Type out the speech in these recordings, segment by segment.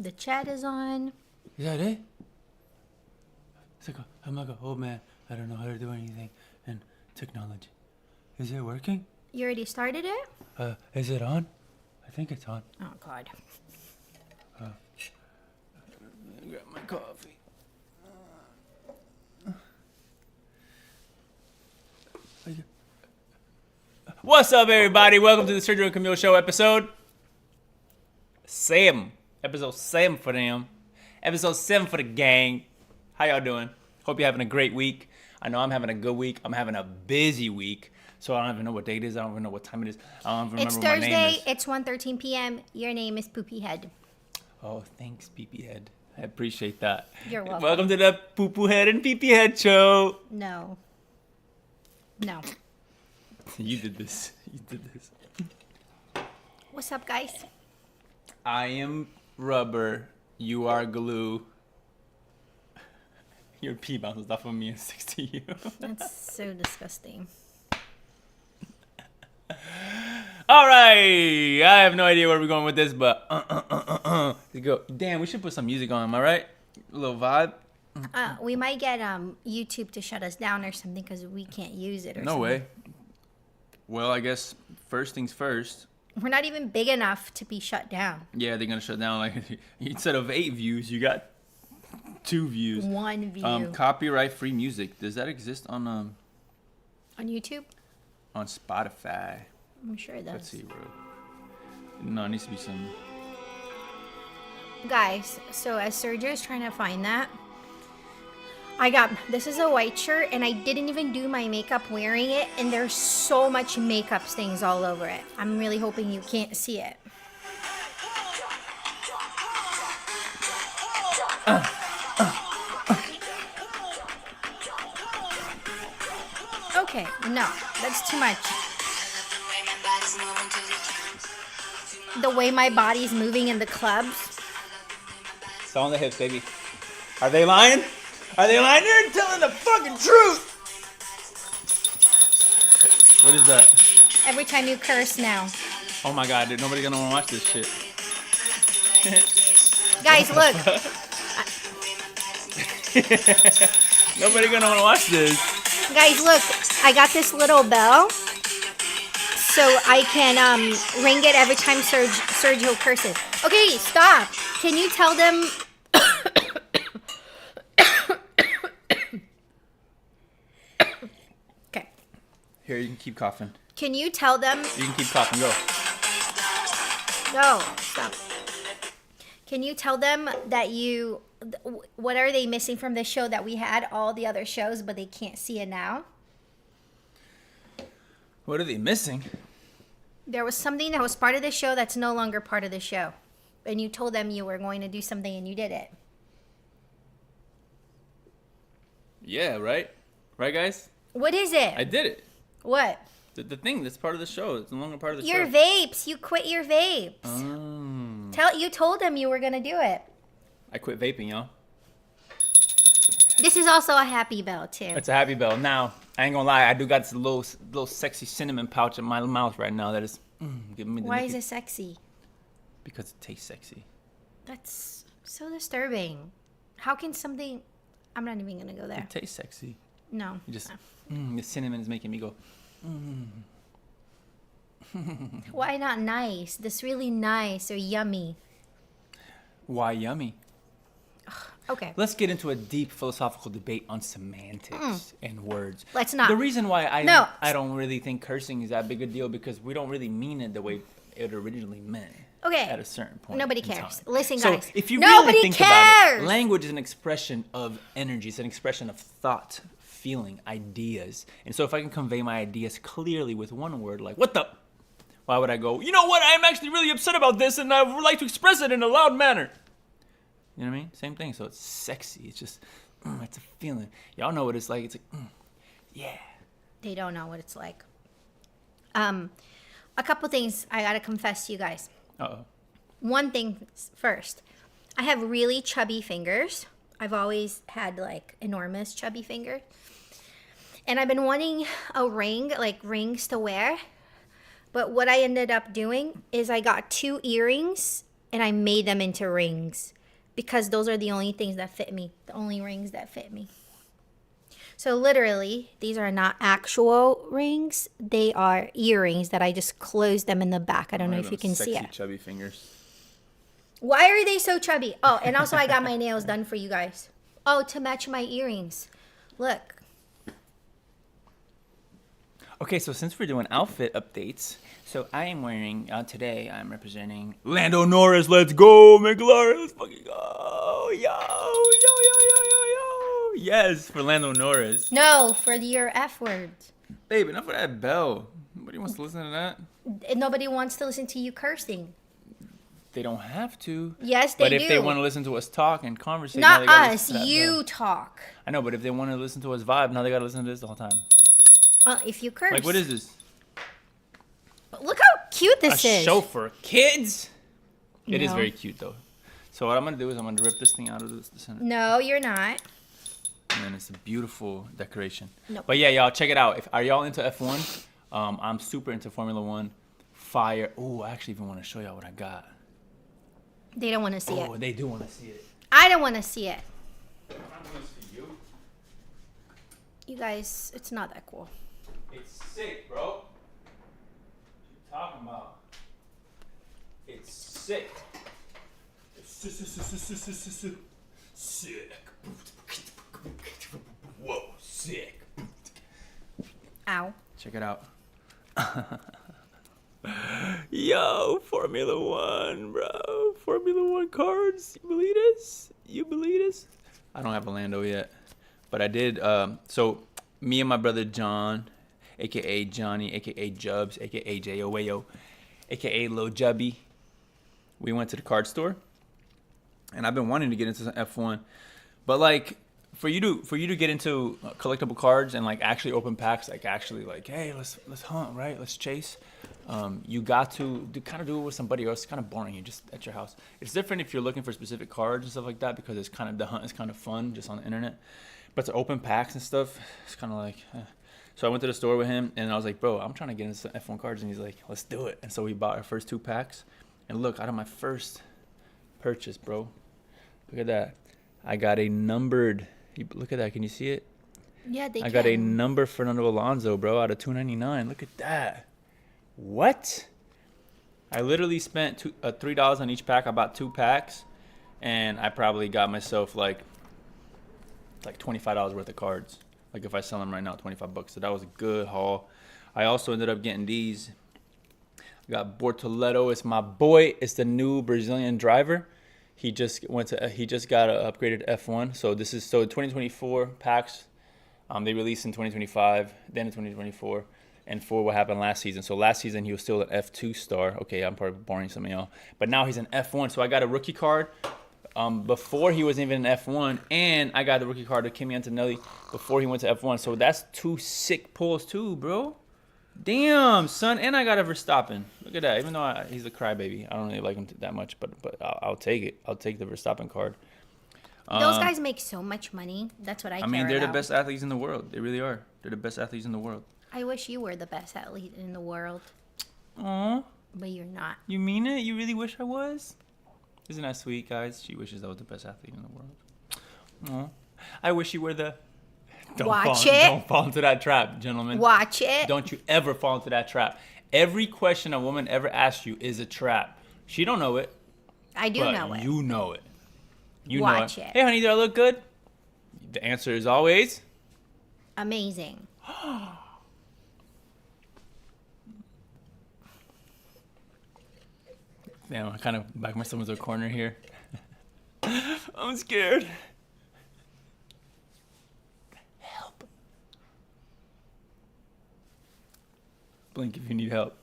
The chat is on. Is that it? It's like I'm like an old man. I don't know how to do anything in technology. Is it working? You already started it? Is it on? I think it's on. Oh, God. Grab my coffee. What's up, everybody? Welcome to the Sergio and Camille Show episode 7. Episode 7 for them. Episode 7 for the gang. How y'all doing? Hope you're having a great week. I know I'm having a good week. I'm having a busy week. So I don't even know what date it is. I don't even know what time it is. I don't even remember what my name is. It's Thursday. It's 1:13 p.m. Your name is Poopie Head. Oh, thanks, Peepee Head. I appreciate that. You're welcome. Welcome to the Poo Head and Peepee Head show. No. You did this. What's up, guys? I am rubber. You are glue. Your pee bounced off of me and sticks to you. That's so disgusting. All right. I have no idea where we're going with this, but let's go. Damn, we should put some music on. Am I right? A little vibe. We might get YouTube to shut us down or something because we can't use it or something. No way. Well, I guess first things first. We're not even big enough to be shut down. Yeah, they're gonna shut down. Like instead of 8 views, you got 2 views. 1 view. Copyright free music. Does that exist on On YouTube? On Spotify? I'm sure it does. Let's see, bro. No, it needs to be some. Guys, so as Sergio is trying to find that, this is a white shirt, and I didn't even do my makeup wearing it, and there's so much makeup stains all over it. I'm really hoping you can't see it. Okay, no, that's too much. The way my body's moving in the clubs. It's on the hips, baby. Are they lying? Are they lying? They're telling the fucking truth. What is that? Every time you curse now. Oh my god, dude, nobody gonna wanna watch this shit. Guys, look. Nobody gonna wanna watch this. Guys, look. I got this little bell. So I can ring it every time Sergio curses. Okay, stop. Can you tell them... Okay. Here, you can keep coughing. Can you tell them... You can keep coughing, go. No, stop. Can you tell them that you... What are they missing from this show that we had all the other shows, but they can't see it now? What are they missing? There was something that was part of the show that's no longer part of the show. And you told them you were going to do something and you did it. Yeah, right? Right, guys? What is it? I did it. What? The thing that's part of the show. It's no longer part of the Your show. vapes. You quit your vapes. You told them you were going to do it. I quit vaping, y'all. This is also a Happy Bell, too. It's a Happy Bell. Now, I ain't gonna lie, I do got this little sexy cinnamon pouch in my mouth right now that is giving me the Why is it sexy? Because it tastes sexy. That's so disturbing. How can something... I'm not even going to go there. It tastes sexy. No. You just, the cinnamon is making me go, Why not nice? This really nice or yummy. Why yummy? Okay. Let's get into a deep philosophical debate on semantics and words. Let's not. The reason why I don't really think cursing is that big a deal because we don't really mean it the way it originally meant. Okay. At a certain point. Nobody in cares. time. Listen, so guys. If you Nobody really think cares. about it, language is an expression of energy. It's an expression of thought, feeling, ideas. And so if I can convey my ideas clearly with one word, like, what the? Why would I go, you know what? I'm actually really upset about this and I would like to express it in a loud manner. You know what I mean? Same thing. So it's sexy. It's just, it's a feeling. Y'all know what it's like. It's like, yeah. They don't know what it's like. A couple things I gotta confess to you guys. Uh-oh. One thing first. I have really chubby fingers. I've always had like enormous chubby fingers. And I've been wanting a ring, like rings to wear. But what I ended up doing is I got 2 earrings and I made them into rings because those are the only things that fit me, the only rings that fit me. So literally, these are not actual rings. They are earrings that I just closed them in the back. I don't know if you can see it. Chubby fingers. Why are they so chubby? Oh, and also I got my nails done for you guys. Oh, to match my earrings. Look. Okay, so since we're doing outfit updates, so I am wearing, today I'm representing Lando Norris. Let's go, McLaren. Let's fucking go. Yo, yo, yo, yo, yo, yo. Yes, for Lando Norris. No, for your F words. Babe, enough of that bell. Nobody wants to listen to that. Nobody wants to listen to you cursing. They don't have to. Yes, they do. But if do. they want to listen to us talk and conversate, Not now they gotta us. listen to that You bell. talk. I know, but if they want to listen to us vibe, now they got to listen to this the whole time. If you curse. Like, what is this? Look how cute this A is. show for kids? It is No. very cute, though. So what I'm going to do is I'm going to rip this thing out of the center. No, you're not. And then it's a beautiful decoration. Nope. But yeah, y'all, check it out. Are y'all into F1? I'm super into Formula One. Fire. Oh, I actually even want to show y'all what I got. They don't want to see it. Oh, they do want to see it. I don't want to see it. I'm going to see you. You guys, it's not that cool. It's sick, bro. What you talking about? It's sick. It's sick. Whoa, sick. Ow. Check it out. Yo, Formula One, bro. Formula One cards. You believe this? You believe this? I don't have a Lando yet, but I did. So me and my brother John, aka Johnny, aka Jubs, aka J-O-A-O, aka Lil Jubby, we went to the card store, and I've been wanting to get into some F1, but like for you to get into collectible cards and like actually open packs, like actually like, hey, let's hunt, right? Let's chase. You got to kind of do it with somebody else. It's kind of boring. You just at your house. It's different if you're looking for specific cards and stuff like that, because it's kind of, the hunt is kind of fun just on the internet. But to open packs and stuff, it's kind of like. So I went to the store with him and I was like, bro, I'm trying to get into some F1 cards, and he's like, let's do it. And so we bought our first 2 packs. And look, out of my first purchase, bro, look at that. I got a numbered. Look at that. Can you see it? Yeah, they I got a number Fernando Alonso, bro, out of $2.99. Look at that. What? I literally spent $3 on each pack. I bought 2 packs, and I probably got myself like $25 worth of cards. Like if I sell them right now, $25. So that was a good haul. I also ended up getting these. I got Bortoleto. It's my boy. It's the new Brazilian driver. He just got an upgraded F1. So this is 2024 packs. They released in 2025, then in 2024. And for what happened last season. So last season, he was still an F2 star. Okay, I'm probably boring some of y'all. But now he's an F1. So I got a rookie card before he was even an F1. And I got the rookie card of Kimi Antonelli before he went to F1. So that's 2 sick pulls too, bro. Damn, son. And I got a Verstappen. Look at that. Even though he's a crybaby. I don't really like him that much. But I'll take it. I'll take the Verstappen card. Those guys make so much money. That's what I care about. I mean, they're the best athletes in the world. They really are. They're the best athletes in the world. I wish you were the best athlete in the world. Aw. But you're not. You mean it? You really wish I was? Isn't that sweet, guys? She wishes I was the best athlete in the world. Aw. I wish you were the... Don't fall into that trap, gentlemen. Watch it. Don't you ever fall into that trap. Every question a woman ever asks you is a trap. She don't know it. I do know it. You know it. You Watch know it. it. Hey, honey, do I look good? The answer is always... Amazing. Damn, I kind of backed myself into a corner here. I'm scared. Help. Blink if you need help.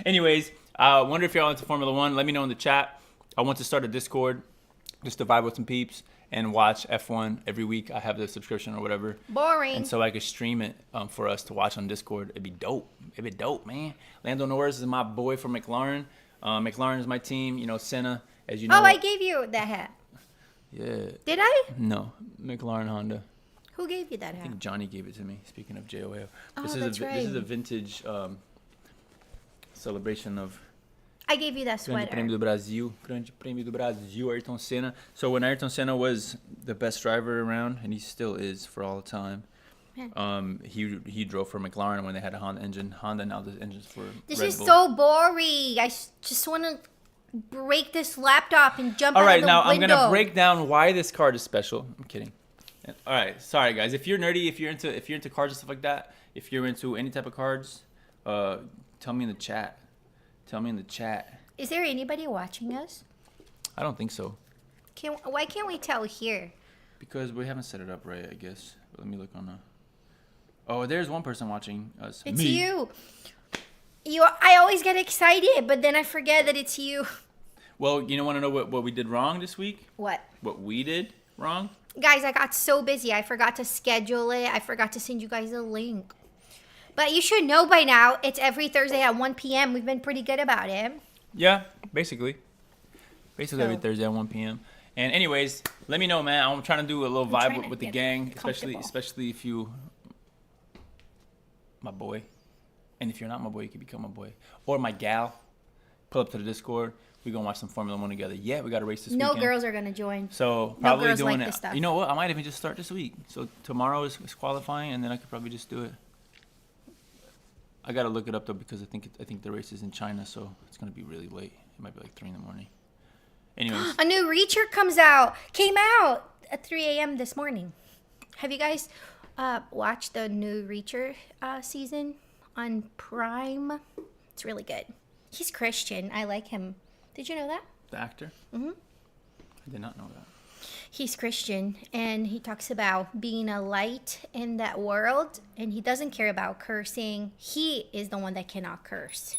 Anyways, I wonder if y'all into Formula One. Let me know in the chat. I want to start a Discord just to vibe with some peeps and watch F1 every week. I have the subscription or whatever. Boring. And so I could stream it for us to watch on Discord. It'd be dope. It'd be dope, man. Lando Norris is my boy from McLaren. McLaren is my team. You know, Senna, as you know. Oh, I gave you that hat. Yeah. Did I? No, McLaren Honda. Who gave you that I hat? think Johnny gave it to me. Speaking of JOA. Oh, This is that's This is a right. vintage celebration of I gave you that Grande Prêmio sweater. do Brasil. Grande Prêmio do Brasil, Ayrton Senna. So when Ayrton Senna was the best driver around, and he still is for all time, he drove for McLaren when they had a Honda engine. Honda now the engines for This Red is Bull. so boring. Just want to break this laptop and jump All out right, of the now window. I'm gonna break down why this card is special. I'm kidding. All right, sorry guys. If you're nerdy, if you're into cards and stuff like that, if you're into any type of cards, tell me in the chat. Tell me in the chat. Is there anybody watching us? I don't think so, Why can't we tell here? because we haven't set it up right, I guess. But let me look on the. Oh, there's one person watching us. It's Me. you. I always get excited, but then I forget that it's you. Well, you want to know what we did wrong this week? What? What we did wrong? Guys, I got so busy. I forgot to schedule it. I forgot to send you guys a link. But you should know by now, it's every Thursday at 1 p.m. We've been pretty good about it. Yeah, basically. Basically every So- Thursday at 1 p.m. And anyways, let me know, man. I'm trying to do a little trying vibe to with the get gang, comfortable. especially if you, my boy, and if you're not my boy, you can become my boy or my gal. Pull up to the Discord. We gonna watch some Formula One together. Yeah, we got a race this No weekend. girls are going to join. So No probably girls doing like it. this stuff. You know what? I might even just start this week. So tomorrow is qualifying, and then I could probably just do it. I gotta look it up though because I think the race is in China, so it's gonna be really late. It might be like 3 a.m. Anyways, A new Reacher came out at 3 a.m. this morning. Have you guys watched the new Reacher season on Prime? It's really good. He's Christian. I like him. Did you know that? the actor. I did not know that. He's Christian, and he talks about being a light in that world, and he doesn't care about cursing. He is the one that cannot curse.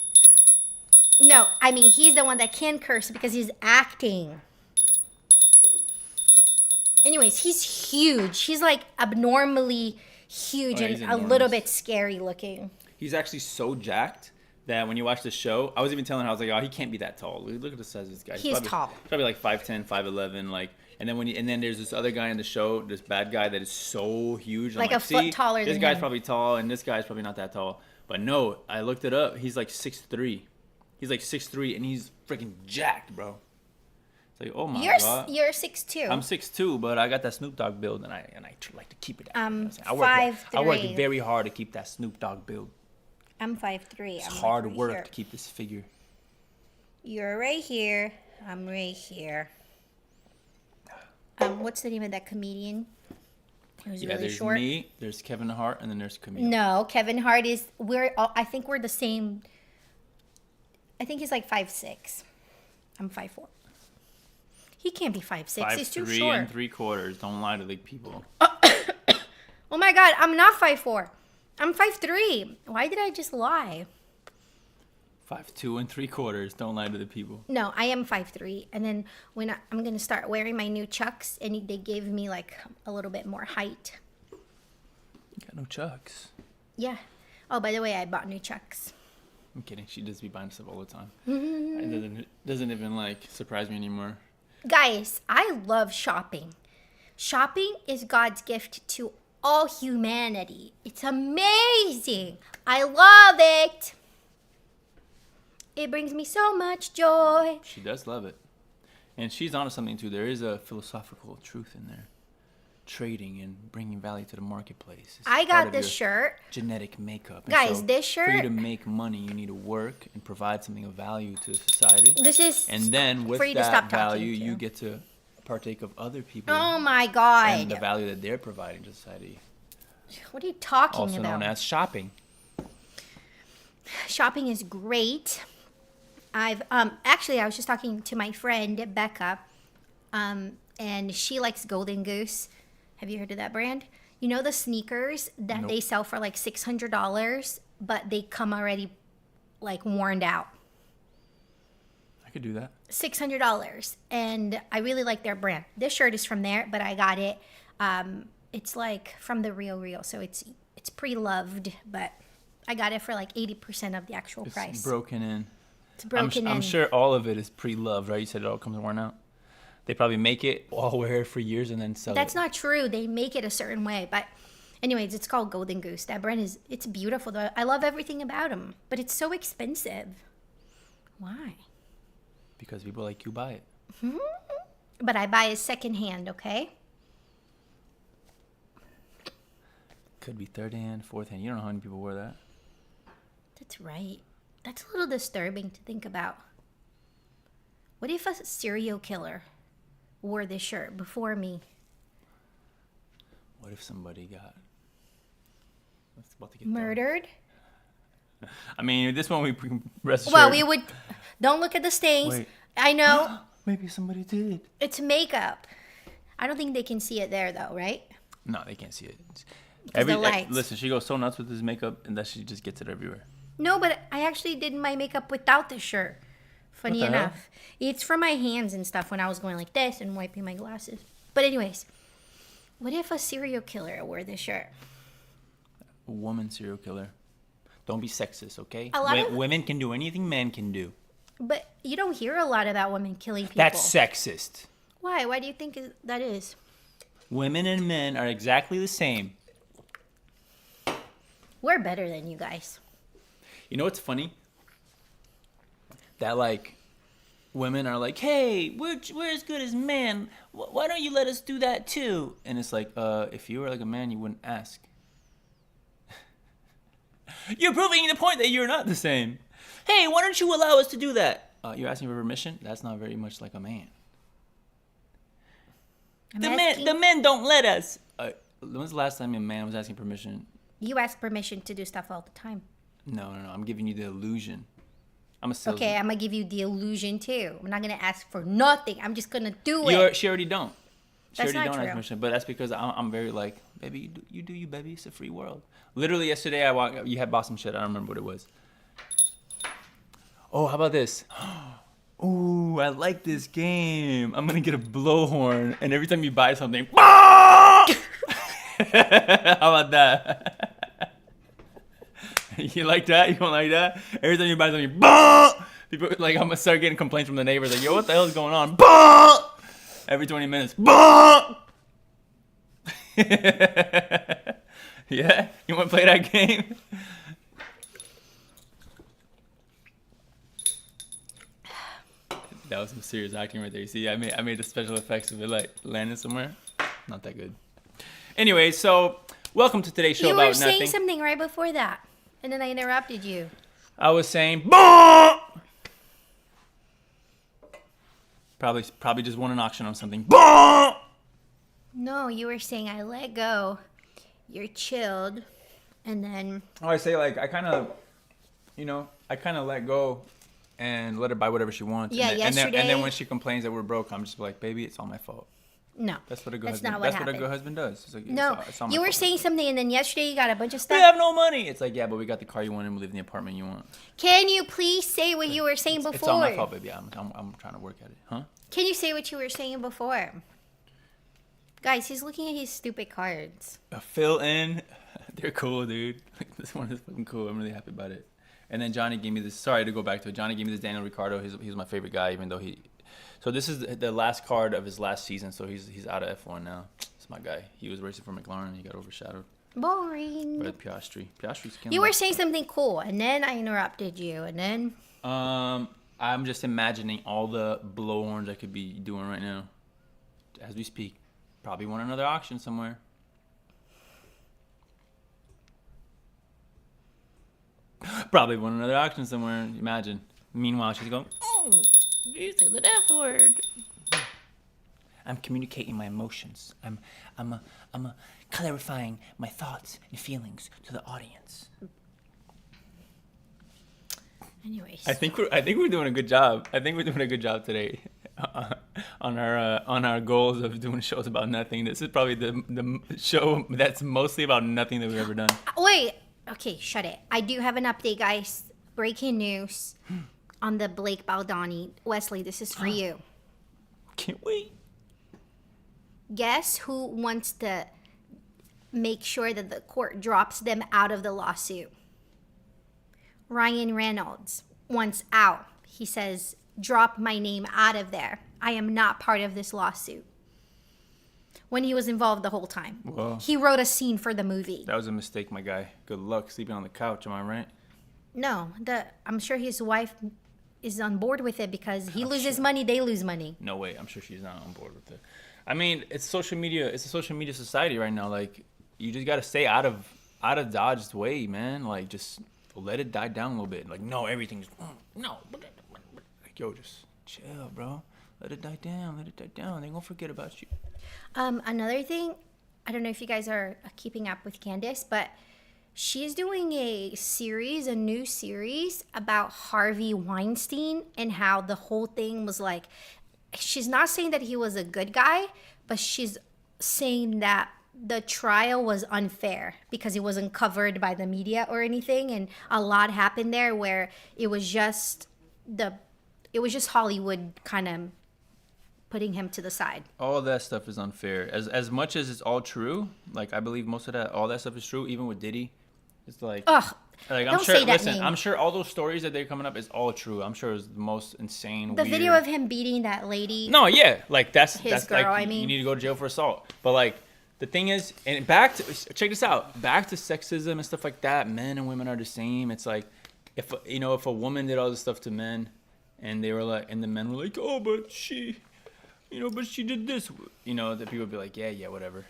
No, I mean, he's the one that can curse because he's acting. Anyways, he's huge. He's like abnormally huge Oh, yeah, and he's a little enormous. bit scary looking. He's actually so jacked that when you watch the show, I was even telling her, I was like, oh, he can't be that tall. Look at the size of this guy. He's tall. Probably like 5'10", 5'11", like. And then and then there's this other guy in the show, this bad guy that is so huge. I'm Like a foot see, taller this than guy's him." probably tall, and this guy's probably not that tall. But no, I looked it up. He's like 6'3". He's like 6'3", and he's freaking jacked, bro. It's like, oh my god. You're 6'2". I'm 6'2", but I got that Snoop Dogg build, and I like to keep it. That way, you know what I'm saying? I work 5'3". very hard to keep that Snoop Dogg build. I'm 5'3". It's I'm hard like right work here. to keep this figure. You're right here. I'm right here. What's the name of that comedian? It was Yeah, really there's short. me, there's Kevin Hart, and then there's Camille. No, Kevin Hart is. I think we're the same. I think he's like 5'6". I'm 5'4". He can't be 5'6". He's too 5'3" short. and 3/4. Don't lie to the people. Oh my God, I'm not 5'4". I'm 5'3". Why did I just lie? 5'2" and 3/4. Don't lie to the people. No, I am 5'3". And then when I'm gonna start wearing my new Chucks, and they gave me like a little bit more height. You got no chucks. Yeah. Oh, by the way, I bought new Chucks. I'm kidding. She does be buying stuff all the time. It doesn't even like surprise me anymore. Guys, I love shopping. Shopping is God's gift to all humanity. It's amazing. I love it. It brings me so much joy. She does love it, and she's onto something too. There is a philosophical truth in there. Trading and bringing value to the marketplace. is I part got of this your shirt. genetic makeup. And Guys, this for you to shirt- make money, you need to work and provide something of value to society. This is And then with for you to that stop talking value, to. you get to partake of other people Oh my and the God. value that they're providing to society, What are you talking also about? known as shopping. Shopping is great. I've actually I was just talking to my friend Becca, and she likes Golden Goose. Have you heard of that brand? You know the sneakers that Nope. they sell for like $600, but they come already like worn out. I could do that. $600, and I really like their brand. This shirt is from there, but I got it. It's like from the Real, so it's pre-loved, but I got it for like 80% of the actual It's price. broken in. It's broken in. I'm sure all of it is pre-loved, right? You said it all comes worn out. They probably make it, all wear it for years, and then sell That's it. not true. They make it a certain way, but anyways, it's called Golden Goose. That brand it's beautiful though. I love everything about them, but it's so expensive. Why? Because people like you buy it. But I buy it secondhand, okay? Could be third hand, fourth hand. You don't know how many people wear that. That's right. That's a little disturbing to think about. What if a serial killer wore this shirt before me? What if somebody got... It's about to get Murdered? dark. I mean, this one we rest Well, assured. we would... Don't look at the stains. Wait. I know. Maybe somebody did. It's makeup. I don't think they can see it there, though, right? No, they can't see it. The lights. Listen, she goes so nuts with this makeup and that she just gets it everywhere. No, but I actually did my makeup without the shirt. Funny What the hell? enough. It's for my hands and stuff when I was going like this and wiping my glasses. But anyways, what if a serial killer wore this shirt? A woman serial killer. Don't be sexist, okay? A lot of- Women can do anything men can do. But you don't hear a lot about women killing people. That's sexist. Why? Why do you think that is? Women and men are exactly the same. We're better than you guys. You know what's funny? That like women are like, hey, we're as good as men. Why don't you let us do that too? And it's like, if you were like a man, you wouldn't ask. You're proving the point that you're not the same. Hey, why don't you allow us to do that? You're asking for permission? That's not very much like a man. The men don't let us. When's the last time a man was asking permission? You ask permission to do stuff all the time. No. I'm giving you the illusion. I'm a salesman. Okay, I'm going to give you the illusion too. I'm not going to ask for nothing. I'm just going to do it. She already don't. She That's already not don't true. ask permission, but that's because I'm very like, baby, you do you, baby. It's a free world. Literally yesterday, you had bought some shit. I don't remember what it was. Oh, how about this? Ooh, I like this game. I'm gonna get a blowhorn, and every time you buy something, how about that? You like that? You don't like that? Every time you buy something, people like I'm gonna start getting complaints from the neighbors like, yo, what the hell is going on? Every 20 minutes. Yeah? You want to play that game? That was some serious acting right there. You see, I made the special effects of it like landing somewhere. Not that good. Anyway, so welcome to today's show You about were saying nothing. something right before that. And then I interrupted you. I was saying, probably just won an auction on something. No, you were saying I let go. You're chilled. And then... Oh, I say like I kind of let go and let her buy whatever she wants. Yeah, and yesterday- then when she complains that we're broke, I'm just like, baby, it's all my fault. No. That's what a good That's husband. not what That's what a happened. good husband does. It's like, No, it's all my you were fault. saying something, and then yesterday you got a bunch of We stuff. have no money. It's like, yeah, but we got the car you want and we live in the apartment you want. Can you please say what you were saying before? It's all my fault, baby. I'm trying to work at it, huh? Can you say what you were saying before? Guys, he's looking at his stupid cards. Fill in. They're cool, dude. This one is fucking cool. I'm really happy about it. And then Johnny gave me this. Sorry to go back to it. Johnny gave me this Daniel Ricciardo. He's my favorite guy, even though he. So this is the last card of his last season. So he's out of F1 now. It's my guy. He was racing for McLaren. He got overshadowed Boring. by Piastri. Piastri's killing. You were it. saying something cool, and then I interrupted you, and then... I'm just imagining all the blowhorns I could be doing right now, as we speak. Probably won another auction somewhere. Probably won another auction somewhere. Imagine. Meanwhile, she's going, oh, you said the F word. I'm communicating my emotions. I'm clarifying my thoughts and feelings to the audience. Anyways. I think we're doing a good job. I think we're doing a good job today on our goals of doing shows about nothing. This is probably the show that's mostly about nothing that we've ever done. Wait. Okay, shut it. I do have an update, guys. Breaking news on the Blake Baldani. Wesley, this is for you. Can't wait. Guess who wants to make sure that the court drops them out of the lawsuit? Ryan Reynolds wants out. He says, drop my name out of there. I am not part of this lawsuit. When he was involved the whole time. Whoa. He wrote a scene for the movie. That was a mistake, my guy. Good luck sleeping on the couch, am I right? No, I'm sure his wife is on board with it because he loses sure. money, they lose money. No way. I'm sure she's not on board with it. I mean, it's social media. It's a social media society right now. Like, you just gotta stay out of Dodge's way, man. Like, just let it die down a little bit. Like, no, everything's no. Like, yo, just chill, bro. Let it die down. Let it die down. They gonna forget about you. Another thing, I don't know if you guys are keeping up with Candace, but she's doing a new series about Harvey Weinstein and how the whole thing was like, she's not saying that he was a good guy, but she's saying that the trial was unfair because it wasn't covered by the media or anything. And a lot happened there where it was just Hollywood kind of putting him to the side. All that stuff is unfair. As much as it's all true, like, I believe most of that, all that stuff is true, even with Diddy. It's like, Ugh, like, don't say that name. I'm sure all those stories that they're coming up is all true. I'm sure it's the most insane, The weird... video of him beating that lady. No, yeah, like, that's girl, like, I mean. you need to go to jail for assault. But, like, the thing is, and check this out, back to sexism and stuff like that. Men and women are the same. It's like, if a woman did all this stuff to men, and they were like, and the men were like, oh, but she did this, that people would be like, yeah, whatever.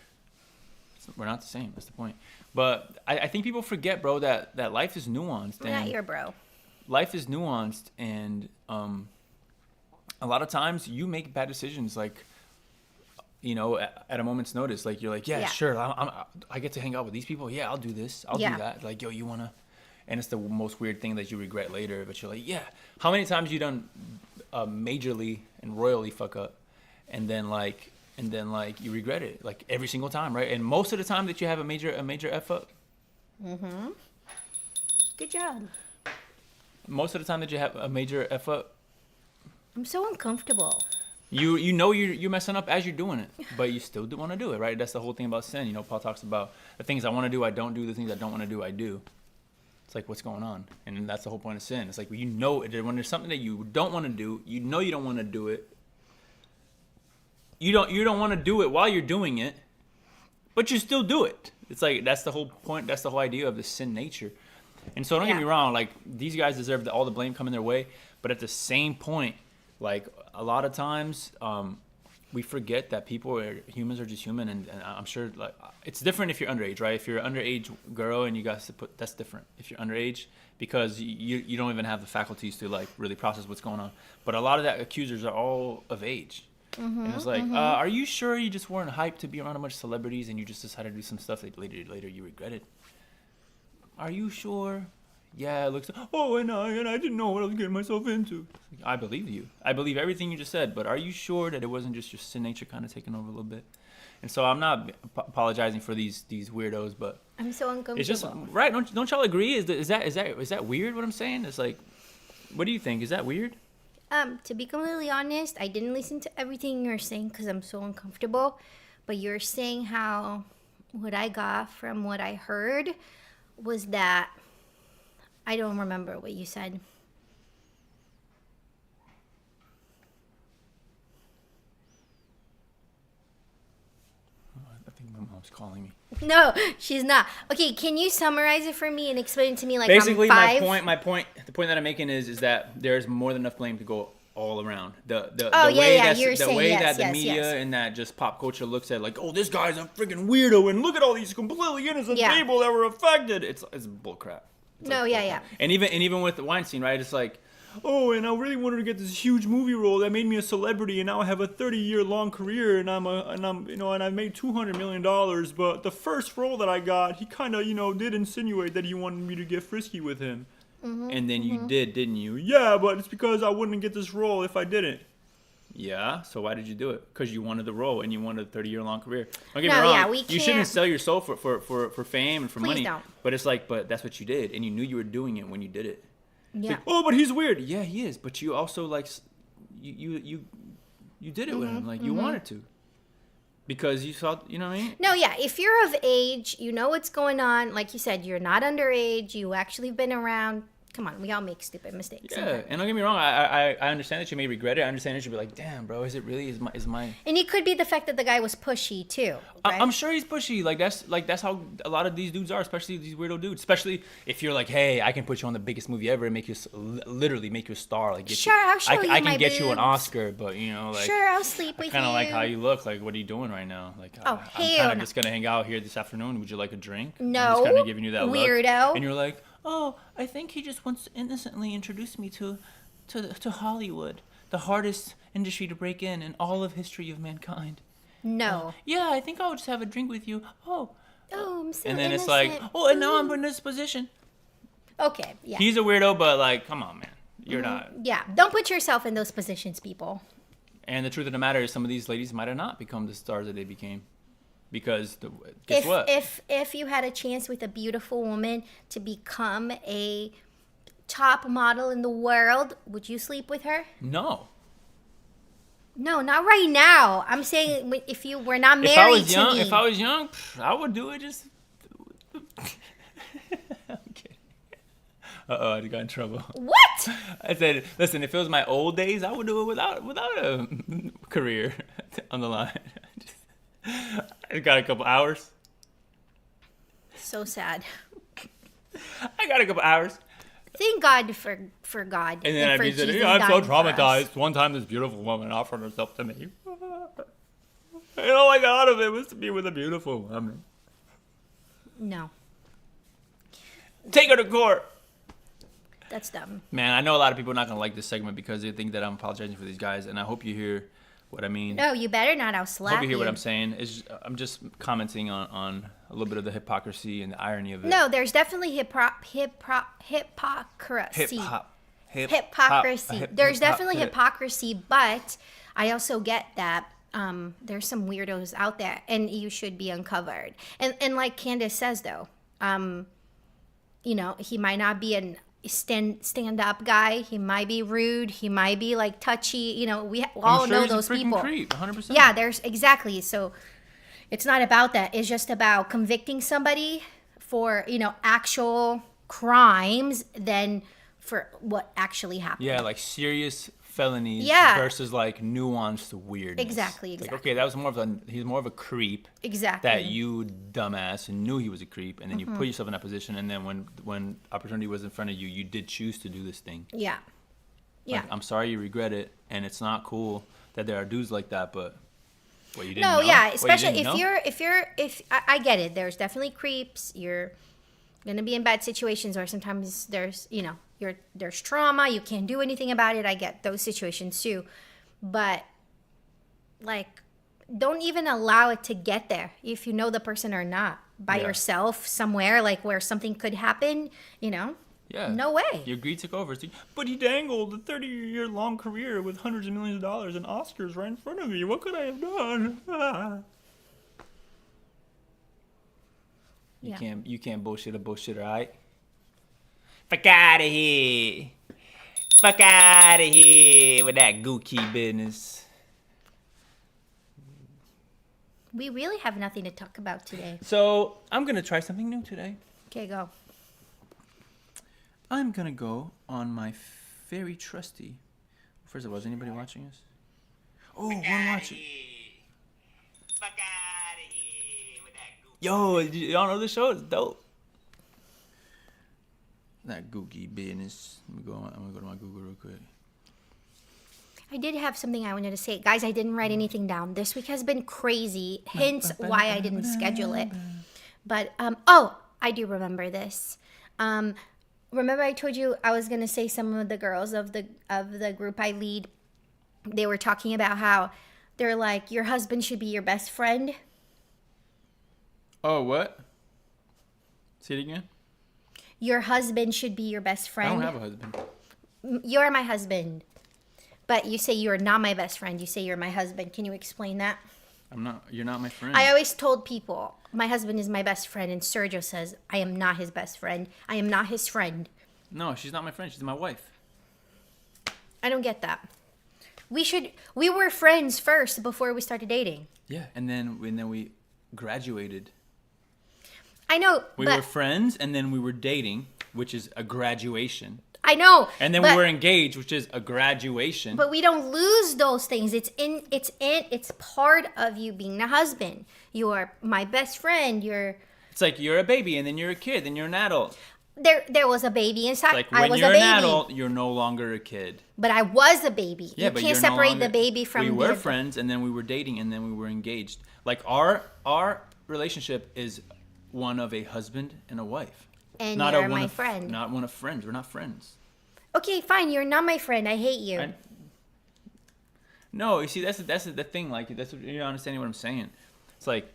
We're not the same. That's the point. But I think people forget, bro, that life is nuanced. We're not your bro. Life is nuanced, and a lot of times you make bad decisions, like, at a moment's notice. Like, you're like, yeah. Sure, I get to hang out with these people. Yeah, I'll do this. I'll do that. Like, yo, you wanna? And it's the most weird thing that you regret later. But you're like, yeah. How many times you done majorly and royally fuck up, and then you regret it, like, every single time, right? And most of the time that you have a major F up. Mm-hmm. Good job. Most of the time that you have a major F up, I'm so uncomfortable. You're messing up as you're doing it, but you still do want to do it, right? That's the whole thing about sin. Paul talks about the things I want to do, I don't do. The things I don't want to do, I do. It's like, what's going on? And that's the whole point of sin. It's like, when there's something that you don't want to do, you don't want to do it. You don't want to do it while you're doing it, but you still do it. It's like, that's the whole point. That's the whole idea of the sin nature. And so don't get me wrong. Like, these guys deserve all the blame coming their way. But at the same point, like, a lot of times we forget that humans are just human. And I'm sure, like, it's different if you're underage, right? If you're an underage girl and you guys that's different. If you're underage, because you don't even have the faculties to, like, really process what's going on. But a lot of that accusers are all of age. Mm-hmm, and it's like, are you sure you just weren't hyped to be around a bunch of celebrities and you just decided to do some stuff that later you regretted? Are you sure? Yeah, it looks. Oh, and I didn't know what I was getting myself into. I believe you. I believe everything you just said. But are you sure that it wasn't just your sin nature kind of taking over a little bit? And so I'm not apologizing for these weirdos, but I'm so uncomfortable. It's just right. Don't y'all agree? Is that weird? What I'm saying? It's like, what do you think? Is that weird? To be completely honest, I didn't listen to everything you're saying because I'm so uncomfortable. But you're saying how what I got from what I heard was that I don't remember what you said. I think my mom's calling me. No, she's not. Okay, can you summarize it for me and explain it to me like basically I'm 5? the point that I'm making is that there's more than enough blame to go all around. The way that the media and that just pop culture looks at, like, oh, this guy's a freaking weirdo and look at all these completely innocent people that were affected. It's bullcrap. And even with the Weinstein, right? It's like, oh, and I really wanted to get this huge movie role that made me a celebrity, and now I have a 30-year long career, and and I made $200 million. But the first role that I got, he kind of did insinuate that he wanted me to get frisky with him. Mm-hmm, and then you did, didn't you? Yeah, but it's because I wouldn't get this role if I didn't. Yeah, so why did you do it? Because you wanted the role and you wanted a 30-year long career. Don't get me wrong. You shouldn't sell your soul for fame and for money. Don't. But it's like, but that's what you did, and you knew you were doing it when you did it. Yeah. Like, oh, but he's weird. Yeah, he is. But you also, like, you did it with him, like, you wanted to, because you felt, you know what I mean? No, yeah. If you're of age, you know what's going on. Like you said, you're not underage. You actually been around Come on, we all make stupid mistakes. Yeah, sometimes. and don't get me wrong. I understand that you may regret it. I understand that you'll be like, damn, bro, is it really? Is my? And it could be the fact that the guy was pushy too. Right? I'm sure he's pushy. That's how a lot of these dudes are, especially these weirdo dudes. Especially if you're like, hey, I can put you on the biggest movie ever and make you literally make you a star. Like, Sure, I'll show you I my can get you an boobs. Oscar, but you know, like, Sure, I'll sleep I with kind you. of like how you look. Like, what are you doing right now? Like, Oh, I'm hell kind of no. just gonna hang out here this afternoon. Would you like a drink? No, I'm just kind of giving you that weirdo. look, and you're like, oh, I think he just wants to innocently introduce me to Hollywood, the hardest industry to break in all of history of mankind. No. Yeah, I think I'll just have a drink with you. Oh, I'm so and then innocent. it's like, oh, and now I'm put in this position. Okay, yeah. He's a weirdo, but like, come on, man, you're not. Yeah, don't put yourself in those positions, people. And the truth of the matter is, some of these ladies might have not become the stars that they became, because guess what? If you had a chance with a beautiful woman to become a top model in the world, would you sleep with her? No. No, not right now. I'm saying if you were not married If I was to young, me. I would do it. Just. I'm kidding. I got in trouble. What? I said, listen, if it was my old days, I would do it without a career on the line. I got a couple hours. So sad. I got a couple hours. Thank God for God. And then I'd for be saying, Jesus I'm so dying for us. traumatized. One time this beautiful woman offered herself to me. And all I got out of it was to be with a beautiful woman. No, Take her to court. that's dumb. Man, I know a lot of people are not going to like this segment because they think that I'm apologizing for these guys. And I hope you hear what I mean. No, you better not. I'll I slap hope you hear what I'm saying. I'm just commenting on a little bit of the hypocrisy and the irony of it. No, there's definitely hypocrisy. Hypocrisy. There's definitely hypocrisy, but I also get that there's some weirdos out there, and you should be uncovered. And like Candace says, though, you know, he might not be an stand up guy. He might be rude. He might be like touchy. You know, we all know those people. Creep, 100%. Yeah, there's exactly. So it's not about that. It's just about convicting somebody for, you know, actual crimes than for what actually happened. Yeah, like serious felonies Yeah. versus like nuanced weirdness. Exactly. Like, okay, that was he's more of a creep. Exactly. That you dumbass and knew he was a creep, and then you put yourself in that position, and then when opportunity was in front of you, you did choose to do this thing. Yeah. Yeah. Like, I'm sorry you regret it, and it's not cool that there are dudes like that, but what you didn't No, know? yeah, What, you especially didn't know? if I get it. There's definitely creeps. You're gonna be in bad situations, or sometimes there's, you know, there's trauma. You can't do anything about it. I get those situations too, but like, don't even allow it to get there if you know the person or not by Yeah. yourself somewhere, like where something could happen. You know, Yeah. no way. Your greed took over. But he dangled a 30-year-long career with hundreds of millions of dollars and Oscars right in front of me. What could I have done? Ah. Yeah. You can't bullshit a bullshitter, alright? Fuck out of here. Fuck out of here with that gookie business. We really have nothing to talk about today. So, I'm going to try something new today. Okay, go. I'm going to go on my very trusty... First of all, is anybody watching us? Oh, one watching. Fuck out of here with that gookie. Yo, y'all know this show? It's dope. That gookie business. I'm gonna go to my Google real quick. I did have something I wanted to say. Guys, I didn't write anything down. This week has been crazy, hence why I didn't schedule it. But, I do remember this. Remember I told you I was going to say some of the girls of the group I lead, they were talking about how they're like, your husband should be your best friend. Oh, what? Say it again? Your husband should be your best friend. I don't have a husband. You're my husband. But you say you're not my best friend. You say you're my husband. Can you explain that? I'm not. You're not my friend. I always told people, my husband is my best friend. And Sergio says, I am not his best friend. I am not his friend. No, she's not my friend. She's my wife. I don't get that. We were friends first before we started dating. Yeah, and then we graduated. I know, We but were friends, and then we were dating, which is a graduation. I know. And then we were engaged, which is a graduation. But we don't lose those things. It's part of you being a husband. You are my best friend. It's like you're a baby, and then you're a kid, then you're an adult. There was a baby inside. Like I when was you're a baby. an adult, you're no longer a kid. But I was a baby. Yeah, you but can't you're no separate longer, the baby from we were the friends, and then we were dating, and then we were engaged. Like our relationship is one of a husband and a wife. And not you're a one my of, friend. Not one of friends. We're not friends. Okay, fine. You're not my friend. I hate you. No, you see, that's the thing. Like, that's what, you're understanding what I'm saying. It's like,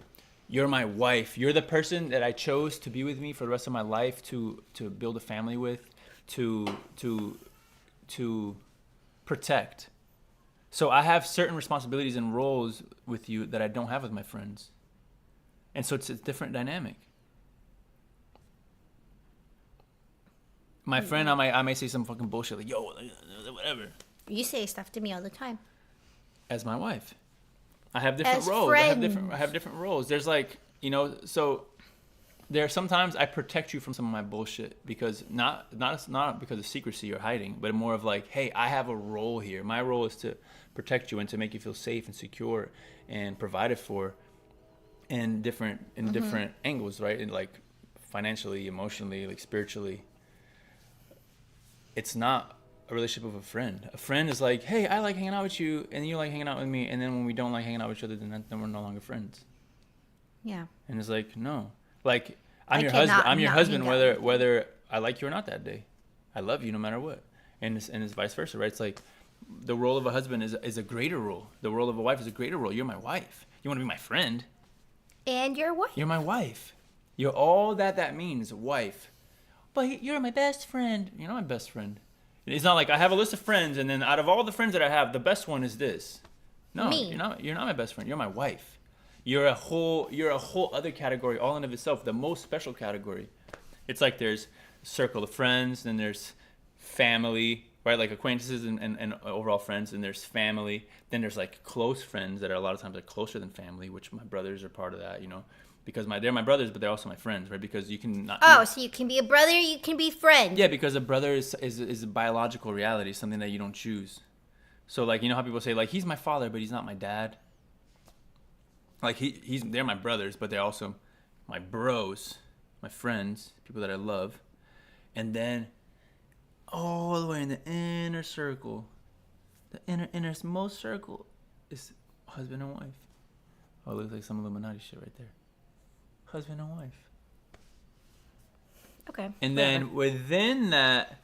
you're my wife. You're the person that I chose to be with me for the rest of my life, to build a family with, to protect. So I have certain responsibilities and roles with you that I don't have with my friends. And so it's a different dynamic. My friend, I may say some fucking bullshit like, yo, whatever. You say stuff to me all the time. As my wife. I have different As roles. friends. I have different roles. There's like, so there are sometimes I protect you from some of my bullshit because not because of secrecy or hiding, but more of like, hey, I have a role here. My role is to protect you and to make you feel safe and secure and provided for in different angles, right? And like financially, emotionally, like spiritually. It's not a relationship of a friend. A friend is like, hey, I like hanging out with you, and you like hanging out with me, and then when we don't like hanging out with each other, then we're no longer friends. Yeah. And it's like, no, like I'm I your cannot husband. I'm your not husband, hang out whether I like you or not that day. I love you no matter what, and it's vice versa, right? It's like the role of a husband is a greater role. The role of a wife is a greater role. You're my wife. You want to be my friend? And your wife. You're my wife. You're all that means, wife. But you're my best friend. You're not my best friend. It's not like I have a list of friends, and then out of all the friends that I have, the best one is this. No, Me. You're not my best friend. You're my wife. You're a whole other category, all in of itself, the most special category. It's like there's circle of friends, then there's family, right? Like acquaintances and overall friends, and there's family. Then there's like close friends that are a lot of times like closer than family, which my brothers are part of that, because they're my brothers, but they're also my friends, right? Because you can not. Oh, so you can be a brother, you can be friend. Yeah, because a brother is a biological reality, something that you don't choose. So like, how people say like, he's my father, but he's not my dad. Like they're my brothers, but they're also my bros, my friends, people that I love. And then all the way in the inner circle, the innermost circle is husband and wife. Oh, it looks like some Illuminati shit right there. Husband and wife. Okay. And then within that,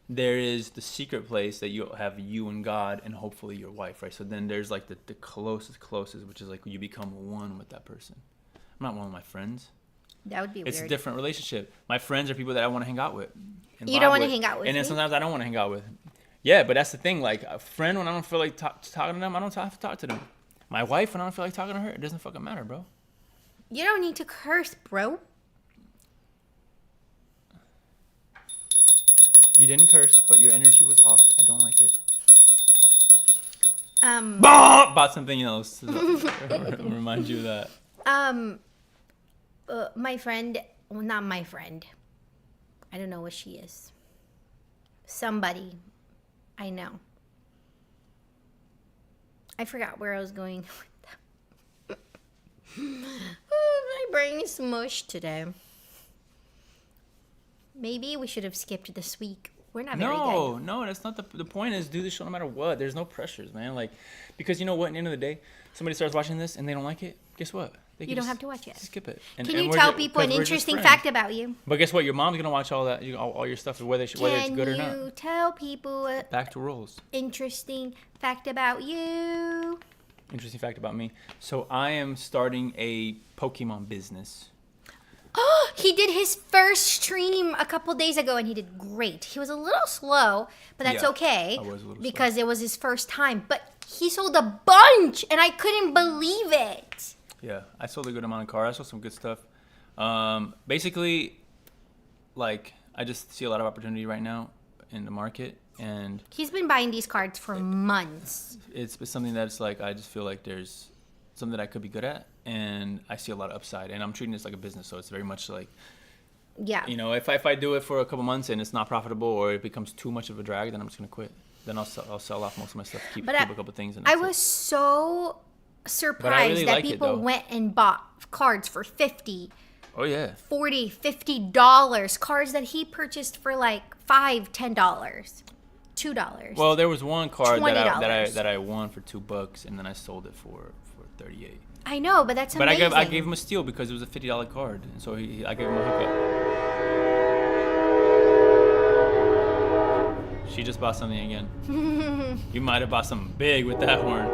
there is the secret place that you have you and God and hopefully your wife, right? So then there's like the closest, which is like you become one with that person. I'm not one with my friends. That would be weird. It's a different relationship. My friends are people that I want to hang out with. You don't want to hang out with and then me? sometimes I don't want to hang out with. Yeah, but that's the thing. Like a friend, when I don't feel like talking to them, I don't have to talk to them. My wife, when I don't feel like talking to her, it doesn't fucking matter, bro. You don't need to curse, bro. You didn't curse, but your energy was off. I don't like it. Bought something else to remind you of that. My friend, well, not my friend. I don't know what she is. Somebody I know. I forgot where I was going with that. My brain is smushed today. Maybe we should have skipped this week. We're not very good. No, that's not the point. Is do the show no matter what. There's no pressures, man. Like, because you know what? At the end of the day, somebody starts watching this and they don't like it. Guess what? They You don't have to watch it. Skip it. Can you tell people an interesting fact about you? But guess what? Your mom's gonna watch all that, all your stuff, whether it's good or not. Can you tell people an Back to rules. interesting fact about you? Interesting fact about me. So I am starting a Pokemon business. Oh, he did his first stream a couple days ago and he did great. He was a little slow, but that's Yeah, okay I was a little because it was his first time. But he sold a bunch and I couldn't believe it. Yeah, I sold a good amount of cards. I sold some good stuff. Basically, like, I just see a lot of opportunity right now in the market, and He's been buying these cards for months. it's something that's like, I just feel like there's something that I could be good at, and I see a lot of upside, and I'm treating this like a business, so it's very much like Yeah. You know, if I do it for a couple months and it's not profitable or it becomes too much of a drag, then I'm just gonna quit. Then I'll sell off most of my stuff, keep a couple things. And I that's was so surprised really that like it, people though. went and bought cards for 50, Oh yeah. 40, $50, cards that he purchased for like $5, $10, $2. Well, there was one card $20. that I won for $2, and then I sold it for 38. I know, but that's But amazing. I gave him a steal because it was a $50 card, and so I gave him a hookup. She just bought something again. You might have bought something big with that horn.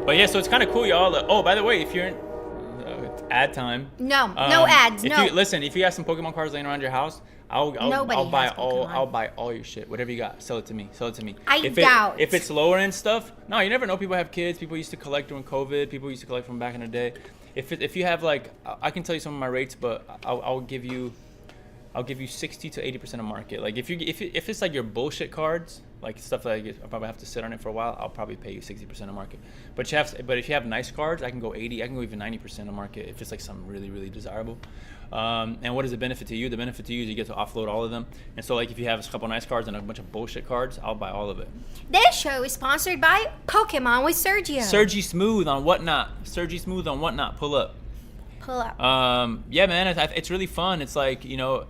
But yeah, so it's kind of cool, y'all. Oh, by the way, if you're in ad time. No ads. If you have some Pokemon cards laying around your house, I'll buy all your shit. Whatever you got, sell it to me. I doubt. If it's lower end stuff, no, you never know. People have kids. People used to collect during COVID. People used to collect from back in the day. If you have like, I can tell you some of my rates, but I'll give you 60 to 80% of market. Like if it's like your bullshit cards, like stuff like I probably have to sit on it for a while, I'll probably pay you 60% of market. But if you have nice cards, I can go 80, I can go even 90% of market if it's like something really, really desirable. And what is the benefit to you? The benefit to you is you get to offload all of them. And so like if you have a couple nice cards and a bunch of bullshit cards, I'll buy all of it. This show is sponsored by Pokemon with Sergio. Sergi Smooth on Whatnot. Pull up. Yeah, man, it's really fun. It's like, you know,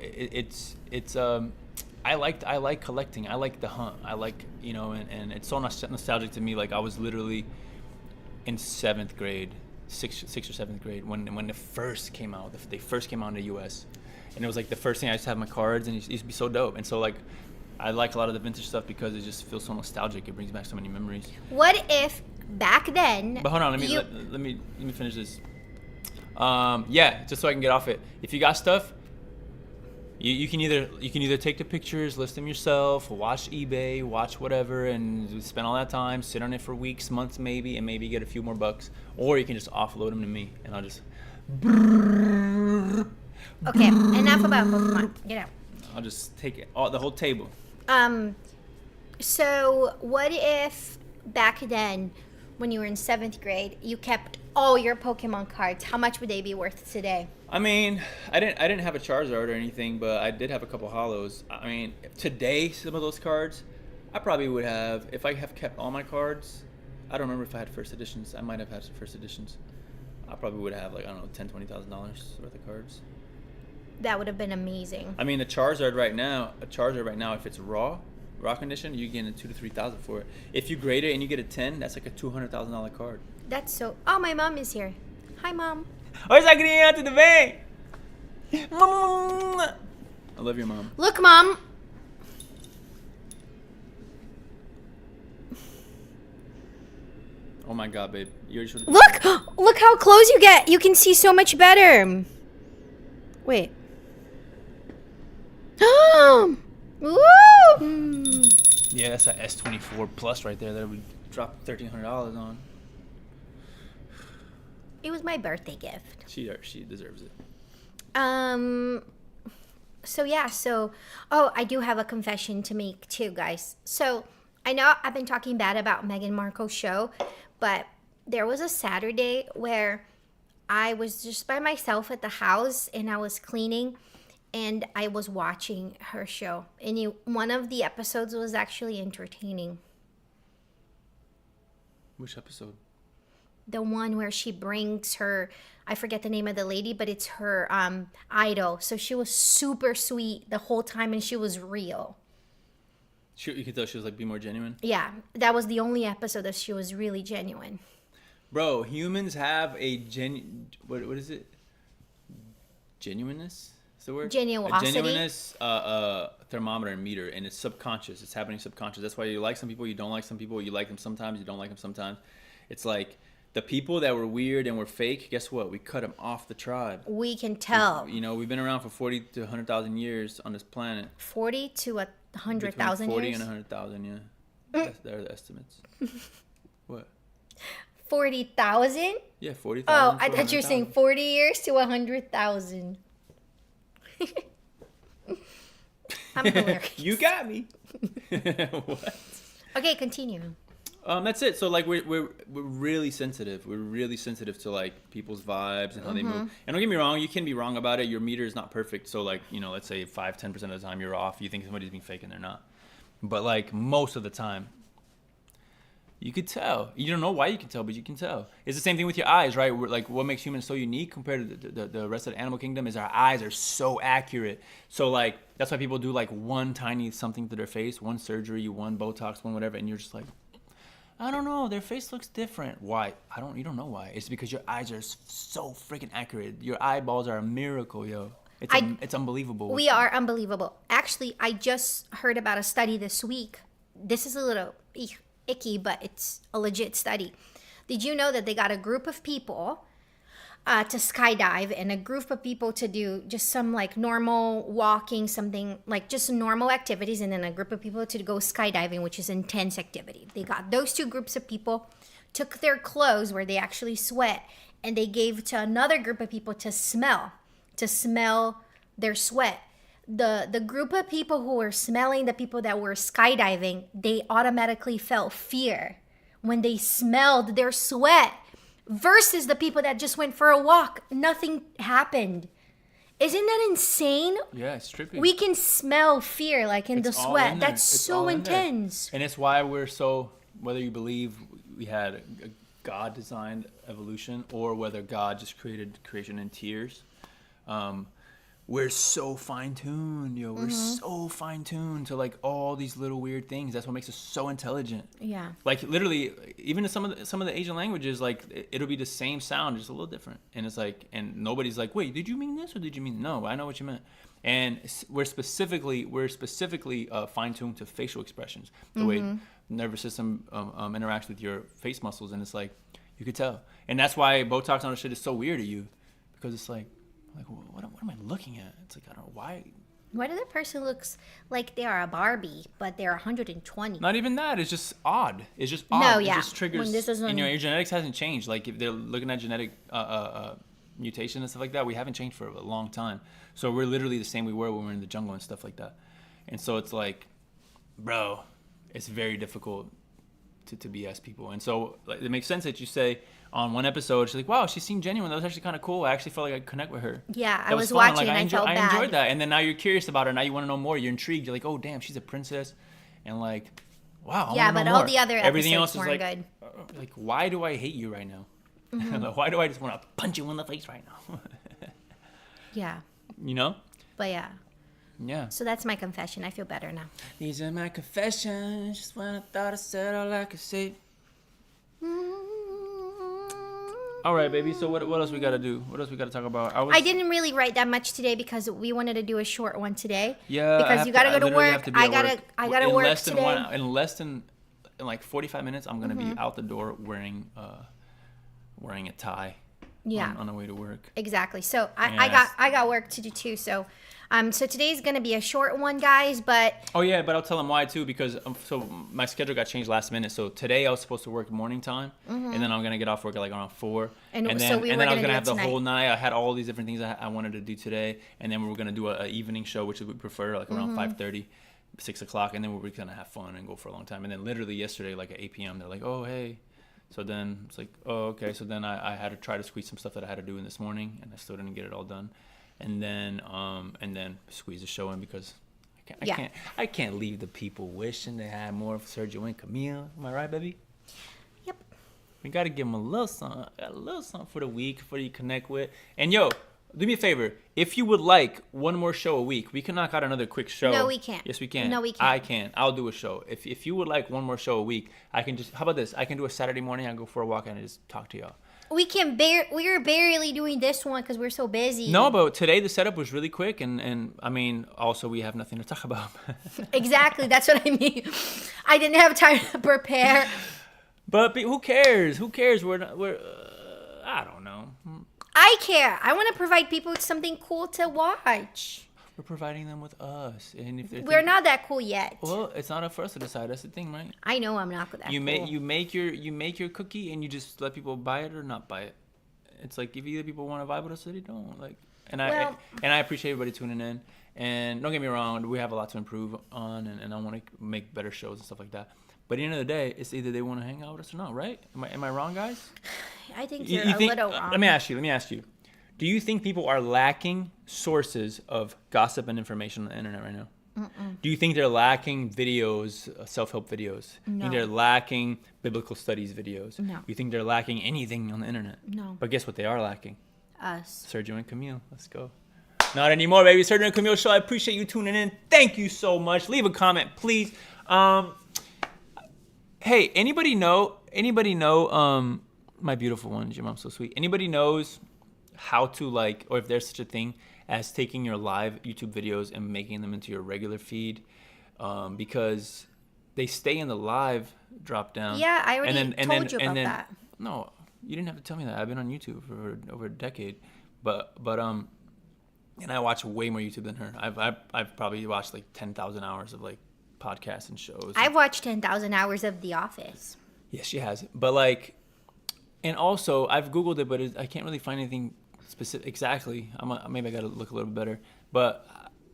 I like collecting. I like the hunt. I like, you know, and it's so nostalgic to me. Like I was literally in 7th grade, 6th or 7th grade when they first came out. They first came out in the U.S. and it was like the first thing I used to have my cards, and it used to be so dope. And so like I like a lot of the vintage stuff because it just feels so nostalgic. It brings back so many memories. What if back then? But hold on, let me finish this. Yeah, just so I can get off it. If you got stuff, you can either take the pictures, list them yourself, watch eBay, watch whatever, and spend all that time, sit on it for weeks, months maybe, and maybe get a few more bucks. Or you can just offload them to me, and I'll just. Okay, enough about Pokemon. Get out. I'll just take it, the whole table. So what if back then, when you were in 7th grade, you kept all your Pokemon cards? How much would they be worth today? I mean, I didn't have a Charizard or anything, but I did have a couple Hollows. I mean, today some of those cards, I probably would have, if I have kept all my cards. I don't remember if I had first editions. I might have had some first editions. I probably would have like, I don't know, $10,000-$20,000 worth of cards. That would have been amazing. I mean, a Charizard right now, if it's raw condition, you're getting $2,000 to $3,000 for it. If you grade it and you get a 10, that's like a $200,000 card. That's so. Oh, my mom is here. Hi, Mom. Hoy sa criança, tudo bem? I love your mom. Look, Mom. Oh my God, babe. You already showed Look how close you get. You can see so much better. Wait. Woo! Yeah, that's a S24 Plus right there that we dropped $1,300 on. It was my birthday gift. She deserves it. I do have a confession to make too, guys. So I know I've been talking bad about Meghan Markle's show, but there was a Saturday where I was just by myself at the house and I was cleaning and I was watching her show. And one of the episodes was actually entertaining. Which episode? The one where she brings her, I forget the name of the lady, but it's her idol. So she was super sweet the whole time and she was real. You could tell she was like, be more genuine. Yeah, that was the only episode that she was really genuine. Bro, humans have a what is it? Genuineness? Is the word? Genuosity. A genuineness thermometer and meter, and it's subconscious. It's happening subconscious. That's why you like some people, you don't like some people. You like them sometimes, you don't like them sometimes. It's like the people that were weird and were fake, guess what? We cut them off the tribe. We can tell. We've been around for 40 to 100,000 years on this planet. 40 to 100,000 years? 40 and 100,000, yeah. They're the estimates. What? 40,000? Yeah, 40,000. Oh, I thought you were saying 40 years to 100,000. I'm hilarious. You got me. What? Okay, continue. That's it. So like we're really sensitive. We're really sensitive to like people's vibes and how they move. And don't get me wrong, you can be wrong about it. Your meter is not perfect. So like, you know, let's say 5-10% of the time you're off. You think somebody's being fake and they're not. But like most of the time, you could tell. You don't know why you can tell, but you can tell. It's the same thing with your eyes, right? Like what makes humans so unique compared to the rest of the animal kingdom is our eyes are so accurate. So like that's why people do like one tiny something to their face, one surgery, one Botox, one whatever, and you're just like, I don't know. Their face looks different. Why? You don't know why. It's because your eyes are so freaking accurate. Your eyeballs are a miracle, yo. It's unbelievable. We are unbelievable. Actually, I just heard about a study this week. This is a little icky, but it's a legit study. Did you know that they got a group of people to skydive and a group of people to do just some like normal walking, something like just normal activities, and then a group of people to go skydiving, which is intense activity. They got those two groups of people, took their clothes where they actually sweat, and they gave to another group of people to smell their sweat. The group of people who were smelling the people that were skydiving, they automatically felt fear when they smelled their sweat. Versus the people that just went for a walk. Nothing happened. Isn't that insane? Yeah, it's trippy. We can smell fear like in the sweat. That's so intense. And it's why we're so, whether you believe we had a God-designed evolution or whether God just created creation in tears, we're so fine-tuned, yo. We're so fine-tuned to like all these little weird things. That's what makes us so intelligent. Yeah. Like literally, even in some of the Asian languages, like it'll be the same sound, just a little different. And it's like, and nobody's like, wait, did you mean this or did you mean no? I know what you meant. And we're specifically fine-tuned to facial expressions, the way the nervous system interacts with your face muscles, and it's like you could tell. And that's why Botox and all this shit is so weird to you, because it's like what am I looking at? It's like, I don't know why. Why does that person looks like they are a Barbie, but they're 120? Not even that. It's just odd. It's just odd. No, yeah. It just triggers. When this is and, your genetics hasn't changed. Like if they're looking at genetic mutation and stuff like that, we haven't changed for a long time. So we're literally the same we were when we were in the jungle and stuff like that. And so it's like, bro, it's very difficult to BS people. And so like, it makes sense that you say on one episode, she's like, wow, she seemed genuine. That was actually kind of cool. I actually felt like I could connect with her. Yeah, I was watching and I felt bad. I enjoyed that. And then now you're curious about her. Now you want to know more. You're intrigued. You're like, oh, damn, she's a princess. And like, wow, yeah, but all the other everything episodes else weren't is good. Like, why do I hate you right now? Like, why do I just want to punch you in the face right now? Yeah. You know? But yeah. Yeah. So that's my confession. I feel better now. These are my confessions. Just when I thought I said all I could say. All right, baby. So what else we got to do? What else we got to talk about? I didn't really write that much today because we wanted to do a short one today. Yeah. Because you got to go to work. I gotta work today. In like 45 minutes, I'm gonna be out the door wearing a tie. Yeah. On the way to work. Exactly. So I got work to do too. So so today's gonna be a short one, guys. But oh yeah, but I'll tell them why too, because so my schedule got changed last minute. So today I was supposed to work morning time, and then I'm gonna get off work at like around 4. And then I was gonna have the whole night. I had all these different things I wanted to do today, and then we were gonna do an evening show, which we prefer, like around 5:30, 6 o'clock, and then we were gonna have fun and go for a long time. And then literally yesterday, like at 8 p.m., they're like, oh hey. So then it's like, oh, okay. So then I had to try to squeeze some stuff that I had to do in this morning, and I still didn't get it all done. And then squeeze the show in because I can't leave the people wishing they had more of Sergio and Camille. Am I right, baby? Yep. We got to give them a little something for the week, for you to connect with. And yo, do me a favor. If you would like one more show a week, we can knock out another quick show. No, we can't. Yes, we can. No, we can't. I can. I'll do a show. If you would like one more show a week, I can just. How about this? I can do a Saturday morning. I go for a walk and I just talk to y'all. We are barely doing this one because we're so busy. No, but today the setup was really quick, and I mean, also we have nothing to talk about. Exactly, that's what I mean. I didn't have time to prepare. But who cares? Who cares? We're I don't know. I care. I want to provide people with something cool to watch. We're providing them with us, and if we're not that cool yet. Well, it's not up for us to decide. That's the thing, right? I know I'm not that cool. You make your cookie, and you just let people buy it or not buy it. It's like if either people want to vibe with us or they don't. Like, I appreciate everybody tuning in. And don't get me wrong, we have a lot to improve on, and I want to make better shows and stuff like that. But at the end of the day, it's either they want to hang out with us or not, right? Am I wrong, guys? I think You you're a think, little wrong. let me ask you. Do you think people are lacking sources of gossip and information on the internet right now? Do you think they're lacking videos, self-help videos? No. You think they're lacking biblical studies videos? No. You think they're lacking anything on the internet? No. But guess what they are lacking? Us. Sergio and Camille. Let's go. Not anymore, baby. Sergio and Camille show. I appreciate you tuning in. Thank you so much. Leave a comment, please. Hey, anybody know, my beautiful one, your mom's so sweet. Anybody knows how to like, or if there's such a thing as taking your live YouTube videos and making them into your regular feed? Because they stay in the live drop down. Yeah, I already told you about that. No, you didn't have to tell me that. I've been on YouTube for over a decade, but and I watch way more YouTube than her. I've probably watched like 10,000 hours of like podcasts and shows. I've watched 10,000 hours of The Office. Yeah, she has. But like, and also I've Googled it, but I can't really find anything specific exactly. Maybe I got to look a little bit better. But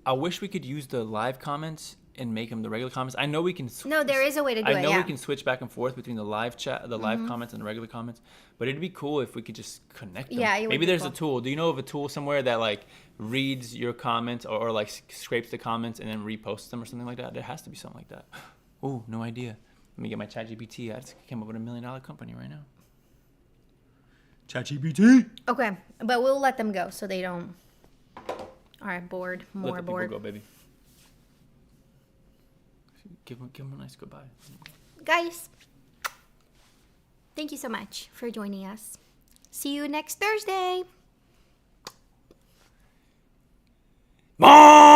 I wish we could use the live comments and make them the regular comments. I know we can. No, there is a way to do it. I know yeah. we can switch back and forth between the live chat, the live comments, and the regular comments. But it'd be cool if we could just connect them. Yeah, it would maybe be there's cool. a tool. Do you know of a tool somewhere that like reads your comments or like scrapes the comments and then reposts them or something like that? There has to be something like that. Oh, no idea. Let me get my ChatGPT. I just came up with $1 million company right now. ChatGPT. Okay, but we'll let them go so they don't are bored, more Let the bored. people go, baby. Give them a nice goodbye. Guys, thank you so much for joining us. See you next Thursday. Mom!